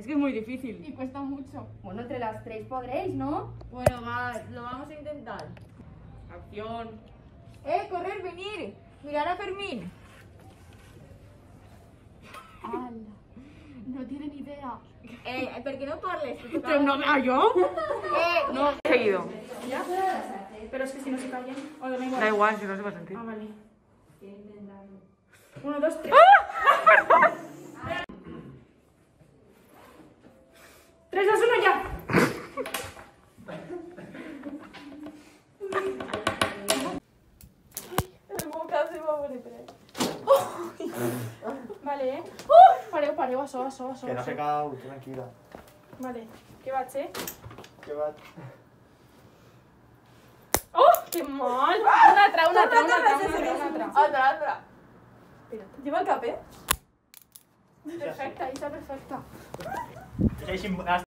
Es que es muy difícil. Y cuesta mucho. Bueno, entre las 3 podréis, ¿no? Bueno, va, lo vamos a intentar. Acción. Correr, venir. Mirar a Fermín. ¡Hala! No tiene ni idea. ¿Per qué no parles? Pero no, ¿yo? No, seguido. ¿Ya? Pero es que si no se callan. O da igual. Da igual, si no se va a sentir. Ah, vale. 1, 2, 3. 3, 2, 1, ya. Casi va a morir. Vale, Pareu, açò. Que no se cau, tranquil·la. Vale, què vaig, Que va... Oh, que mal! Una altra. Altra. Lleva el cap, Perfecta, Isa, perfecta. És així...